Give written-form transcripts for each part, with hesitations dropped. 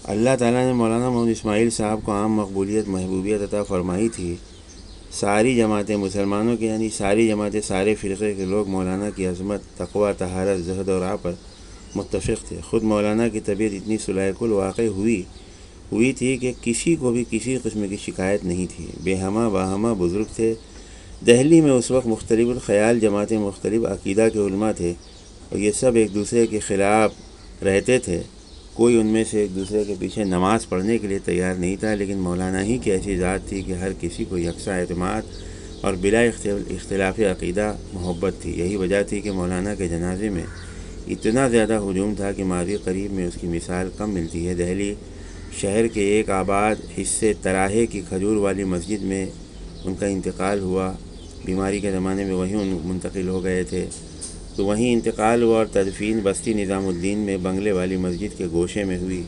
اللہ تعالیٰ نے مولانا محمد اسماعیل صاحب کو عام مقبولیت محبوبیت عطا فرمائی تھی۔ ساری جماعتیں مسلمانوں کی یعنی ساری جماعتیں سارے فرقے کے لوگ مولانا کی عظمت، تقویٰ، طہارت، زہد اور ورع پر متفق تھے۔ خود مولانا کی طبیعت اتنی صلح الواقع ہوئی تھی کہ کسی کو بھی کسی قسم کی شکایت نہیں تھی۔ بے ہمہ باہمہ بزرگ تھے۔ دہلی میں اس وقت مختلف الخیال جماعتیں، مختلف عقیدہ کے علماء تھے اور یہ سب ایک دوسرے کے خلاف رہتے تھے۔ کوئی ان میں سے ایک دوسرے کے پیچھے نماز پڑھنے کے لیے تیار نہیں تھا، لیکن مولانا ہی کی ایسی ذات تھی کہ ہر کسی کو یکساں اعتماد اور بلا اختلاف عقیدہ محبت تھی۔ یہی وجہ تھی کہ مولانا کے جنازے میں اتنا زیادہ ہجوم تھا کہ ماضی قریب میں اس کی مثال کم ملتی ہے۔ دہلی شہر کے ایک آباد حصے تراہے کی کھجور والی مسجد میں ان کا انتقال ہوا۔ بیماری کے زمانے میں وہیں منتقل ہو گئے تھے، تو وہیں انتقال ہوا اور تدفین بستی نظام الدین میں بنگلے والی مسجد کے گوشے میں ہوئی،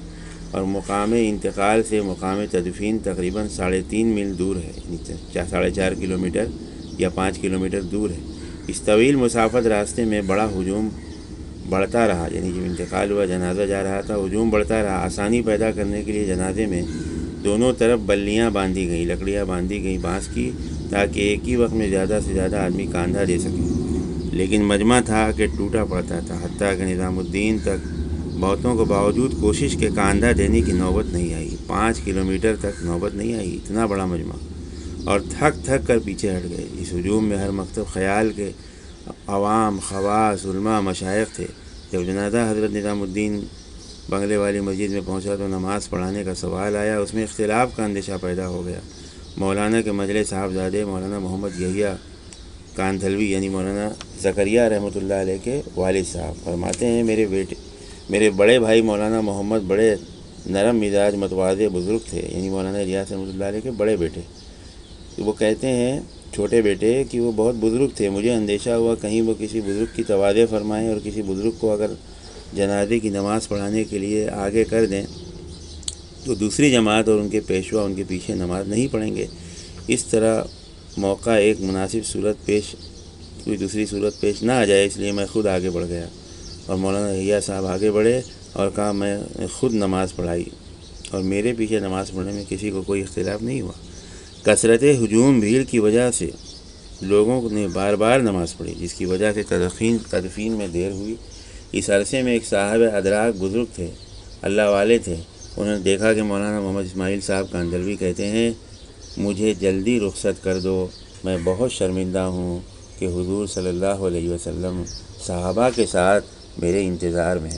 اور مقام انتقال سے مقام تدفین تقریباً 3.5 میل دور ہے، 4.5 کلومیٹر یا 5 کلومیٹر دور ہے۔ اس طویل مسافت راستے میں بڑا ہجوم بڑھتا رہا، یعنی جب انتقال ہوا جنازہ جا رہا تھا، ہجوم بڑھتا رہا۔ آسانی پیدا کرنے کے لیے جنازے میں دونوں طرف بلیاں باندھی گئیں، لکڑیاں باندھی گئیں بانس کی، تاکہ ایک ہی وقت میں زیادہ سے زیادہ آدمی کاندھا دے سکیں۔ لیکن مجمع تھا کہ ٹوٹا پڑتا تھا، حتیٰ کہ نظام الدین تک بہتوں کو باوجود کوشش کے کاندھا دینے کی نوبت نہیں آئی۔ 5 کلومیٹر تک نوبت نہیں آئی، اتنا بڑا مجمع، اور تھک کر پیچھے ہٹ گئے۔ اس ہجوم میں ہر مکتب خیال کے عوام، خواص، علماء، مشائخ تھے۔ جب جنازہ حضرت نظام الدین بنگلے والی مسجد میں پہنچا تو نماز پڑھانے کا سوال آیا۔ اس میں اختلاف کا اندیشہ پیدا ہو گیا۔ مولانا کے مجلس صاحبزادے مولانا محمد یحییٰ کاندھلوی یعنی مولانا زکریہ رحمۃ اللہ علیہ کے والد صاحب فرماتے ہیں، میرے بڑے بھائی مولانا محمد بڑے نرم مزاج متواضع بزرگ تھے، یعنی مولانا الیاس رحمۃ اللہ علیہ کے بڑے بیٹے۔ وہ کہتے ہیں چھوٹے بیٹے کہ وہ بہت بزرگ تھے، مجھے اندیشہ ہوا کہیں وہ کسی بزرگ کی تواضع فرمائیں اور کسی بزرگ کو اگر جنازے کی نماز پڑھانے کے لیے آگے کر دیں تو دوسری جماعت اور ان کے پیشوا ان کے پیچھے نماز نہیں پڑھیں گے۔ اس طرح موقع ایک مناسب کوئی دوسری صورت پیش نہ آ جائے، اس لیے میں خود آگے بڑھ گیا، اور مولانا یحییٰ صاحب آگے بڑھے اور کہا میں خود نماز پڑھائی، اور میرے پیچھے نماز پڑھنے میں کسی کو کوئی اختلاف نہیں ہوا۔ کثرت ہجوم بھیڑ کی وجہ سے لوگوں نے بار بار نماز پڑھی، جس کی وجہ سے تدفین میں دیر ہوئی۔ اس عرصے میں ایک صاحب ادراک بزرگ تھے، اللہ والے تھے۔ انہوں نے دیکھا کہ مولانا محمد اسماعیل صاحب کاندھلوی کہتے ہیں، مجھے جلدی رخصت کر دو، میں بہت شرمندہ ہوں کہ حضور صلی اللہ علیہ وسلم صحابہ کے ساتھ میرے انتظار میں ہیں۔